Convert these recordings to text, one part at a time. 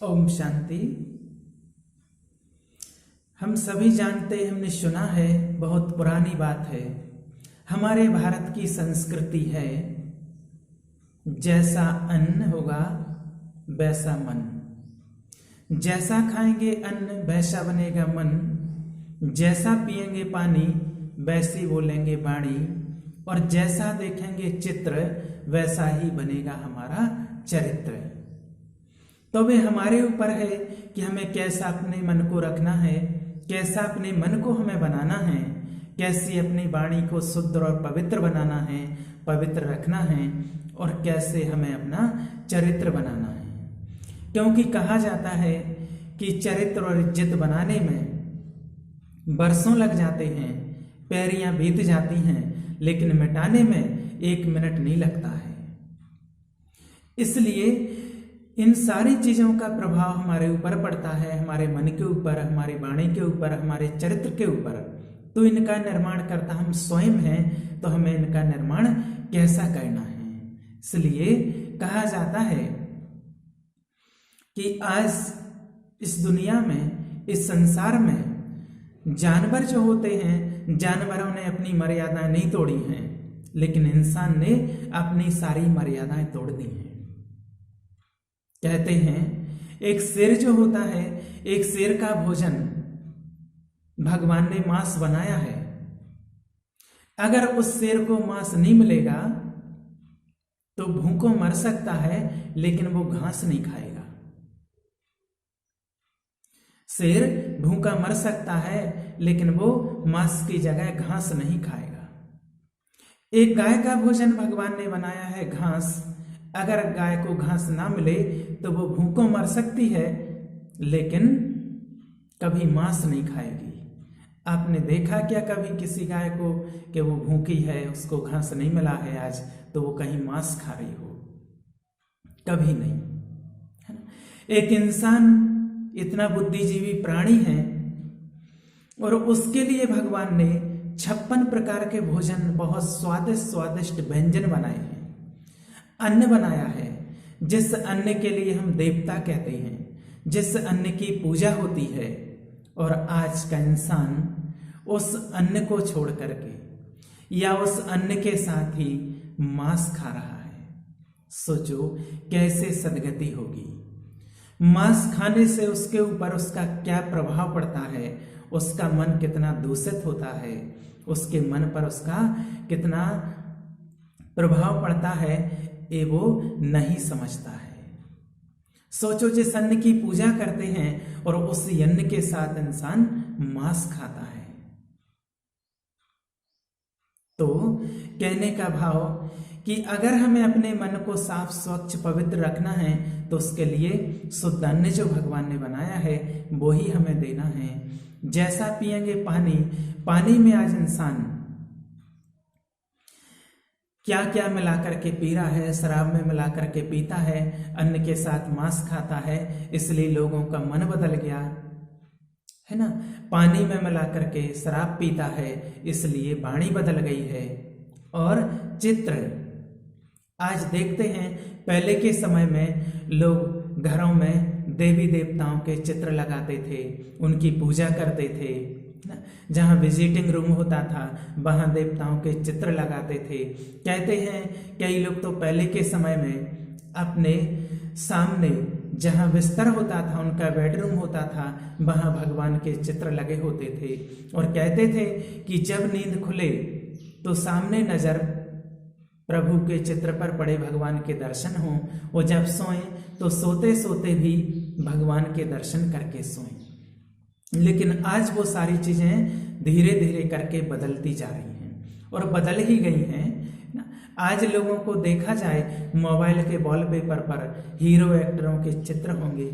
ओम शांति। हम सभी जानते हैं, हमने सुना है, बहुत पुरानी बात है। हमारे भारत की संस्कृति है, जैसा अन्न होगा वैसा मन। जैसा खाएंगे अन्न वैसा बनेगा मन। जैसा पिएंगे पानी वैसी बोलेंगे वाणी। और जैसा देखेंगे चित्र वैसा ही बनेगा हमारा चरित्र। तो वे हमारे ऊपर है कि हमें कैसा अपने मन को रखना है, कैसा अपने मन को हमें बनाना है, कैसे अपनी वाणी को शुद्ध और पवित्र बनाना है, पवित्र रखना है, और कैसे हमें अपना चरित्र बनाना है। क्योंकि कहा जाता है कि चरित्र और इज्जत बनाने में बरसों लग जाते हैं, पैरियां बीत जाती हैं, लेकिन मिटाने में 1 मिनट नहीं लगता है। इसलिए इन सारी चीजों का प्रभाव हमारे ऊपर पड़ता है, हमारे मन के ऊपर, हमारी वाणी के ऊपर, हमारे चरित्र के ऊपर। तो इनका निर्माण करता हम स्वयं हैं, तो हमें इनका निर्माण कैसा करना है। इसलिए कहा जाता है कि आज इस दुनिया में, इस संसार में जानवर जो होते हैं, जानवरों ने अपनी मर्यादाएं नहीं तोड़ी हैं, लेकिन इंसान ने अपनी सारी मर्यादाएं तोड़ दी हैं। कहते हैं एक शेर जो होता है, एक शेर का भोजन भगवान ने मांस बनाया है। अगर उस शेर को मांस नहीं मिलेगा तो भूखों मर सकता है, लेकिन वो घास नहीं खाएगा। शेर भूखा मर सकता है, लेकिन वो मांस की जगह घास नहीं खाएगा। एक गाय का भोजन भगवान ने बनाया है घास। अगर गाय को घास ना मिले तो वो भूखों मर सकती है, लेकिन कभी मांस नहीं खाएगी। आपने देखा क्या कभी किसी गाय को कि वो भूखी है, उसको घास नहीं मिला है आज, तो वो कहीं मांस खा रही हो? कभी नहीं, है ना। एक इंसान इतना बुद्धिजीवी प्राणी है, और उसके लिए भगवान ने 56 प्रकार के भोजन, बहुत स्वादिष्ट स्वादिष्ट व्यंजन बनाए हैं, अन्न बनाया है। जिस अन्न के लिए हम देवता कहते हैं, जिस अन्न की पूजा होती है, और आज का इंसान उस अन्न को छोड़ करके या उस अन्न के साथ ही मांस खा रहा है। सोचो कैसे सदगति होगी। मांस खाने से उसके ऊपर उसका क्या प्रभाव पड़ता है, उसका मन कितना दूषित होता है, उसके मन पर उसका कितना प्रभाव पड़ता है, ये वो नहीं समझता है। सोचो जिस अन्न की पूजा करते हैं और उस अन्न के साथ इंसान मांस खाता है। तो कहने का भाव कि अगर हमें अपने मन को साफ स्वच्छ पवित्र रखना है, तो उसके लिए शुद्ध अन्न जो भगवान ने बनाया है वो ही हमें देना है। जैसा पिएंगे पानी, पानी में आज इंसान क्या क्या मिला करके पी रहा है, शराब में मिला करके पीता है, अन्न के साथ मांस खाता है, इसलिए लोगों का मन बदल गया है ना। पानी में मिला करके शराब पीता है, इसलिए वाणी बदल गई है। और चित्र आज देखते हैं, पहले के समय में लोग घरों में देवी देवताओं के चित्र लगाते थे, उनकी पूजा करते थे। जहाँ विजिटिंग रूम होता था वहाँ देवताओं के चित्र लगाते थे। कहते हैं कई लोग तो पहले के समय में अपने सामने जहाँ बिस्तर होता था, उनका बेडरूम होता था, वहाँ भगवान के चित्र लगे होते थे। और कहते थे कि जब नींद खुले तो सामने नजर प्रभु के चित्र पर पड़े भगवान के दर्शन हों, और जब सोएं तो सोते सोते भी भगवान के दर्शन करके सोएं। लेकिन आज वो सारी चीजें धीरे धीरे करके बदलती जा रही हैं, और बदल ही गई हैं। आज लोगों को देखा जाए, मोबाइल के वॉलपेपर पर हीरो एक्टरों के चित्र होंगे।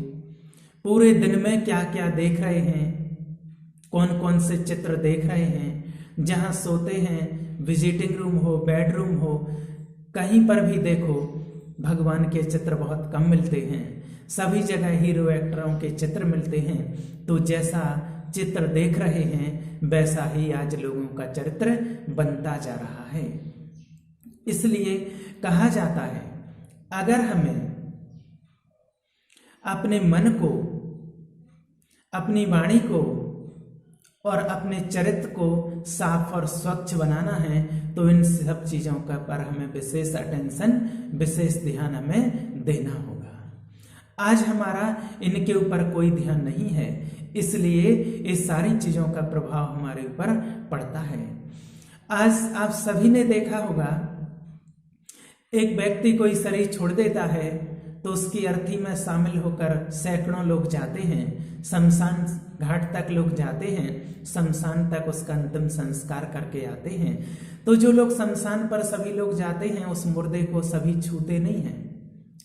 पूरे दिन में क्या क्या देख रहे हैं, कौन कौन से चित्र देख रहे हैं। जहां सोते हैं, विजिटिंग रूम हो, बेडरूम हो, कहीं पर भी देखो भगवान के चित्र बहुत कम मिलते हैं। सभी जगह हीरो एक्टरों के चित्र मिलते हैं। तो जैसा चित्र देख रहे हैं वैसा ही आज लोगों का चरित्र बनता जा रहा है। इसलिए कहा जाता है अगर हमें अपने मन को, अपनी वाणी को और अपने चरित्र को साफ और स्वच्छ बनाना है, तो इन सब चीजों का पर हमें विशेष अटेंशन, विशेष ध्यान हमें देना होगा। आज हमारा इनके ऊपर कोई ध्यान नहीं है, इसलिए इस सारी चीजों का प्रभाव हमारे ऊपर पड़ता है। आज आप सभी ने देखा होगा, एक व्यक्ति कोई शरीर छोड़ देता है तो उसकी अर्थी में शामिल होकर सैकड़ों लोग जाते हैं, शमशान घाट तक लोग जाते हैं, शमशान तक उसका अंतिम संस्कार करके आते हैं। तो जो लोग शमशान पर सभी लोग जाते हैं, उस मुर्दे को सभी छूते नहीं हैं,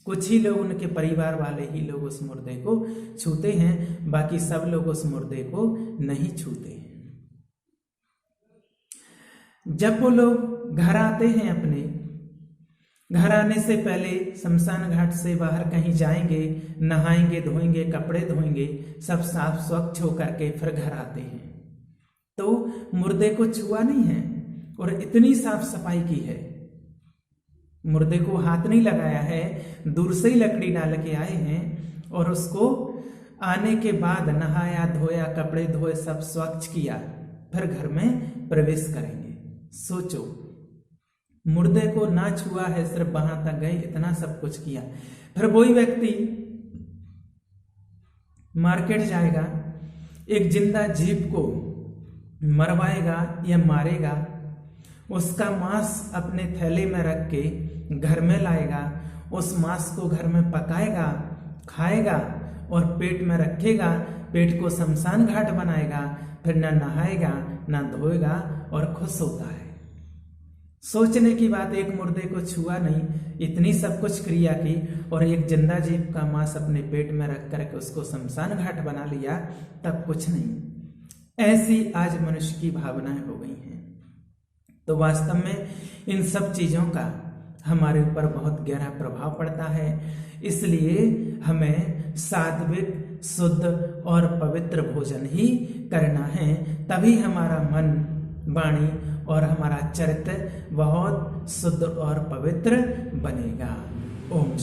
कुछ ही लोग, उनके परिवार वाले ही लोग उस मुर्दे को छूते हैं, बाकी सब लोग उस मुर्दे को नहीं छूते हैं। जब वो लोग घर आते हैं, अपने घर आने से पहले शमशान घाट से बाहर कहीं जाएंगे, नहाएंगे, धोएंगे, कपड़े धोएंगे, सब साफ स्वच्छ होकर के फिर घर आते हैं, तो मुर्दे को छुआ नहीं है और इतनी साफ सफाई की है, मुर्दे को हाथ नहीं लगाया है, दूर से ही लकड़ी डाल के आए हैं और उसको आने के बाद नहाया, धोया, कपड़े धोए, सब स्वच्छ किया, फिर घर में प्रवेश करेंगे। सोचो, मुर्दे को ना छुआ है, सिर्फ वहां तक गए, इतना सब कुछ किया। फिर वही व्यक्ति मार्केट जाएगा, एक जिंदा जीव को मरवाएगा या मारेगा, उसका मांस अपने थैले में रख के घर में लाएगा, उस मांस को घर में पकाएगा, खाएगा और पेट में रखेगा, पेट को शमशान घाट बनाएगा, फिर ना नहाएगा ना धोएगा और खुश होता है। सोचने की बात, एक मुर्दे को छुआ नहीं, इतनी सब कुछ क्रिया की और एक जिंदा जीव का मांस अपने पेट में रख करके उसको शमशान घाट बना लिया, तब कुछ नहीं। ऐसी आज मनुष्य की भावनाएं हो गई हैं। तो वास्तव में इन सब चीजों का हमारे ऊपर बहुत गहरा प्रभाव पड़ता है, इसलिए हमें सात्विक, शुद्ध और पवित्र भोजन ही करना है, तभी हमारा मन, वाणी और हमारा चरित्र बहुत शुद्ध और पवित्र बनेगा। ओम।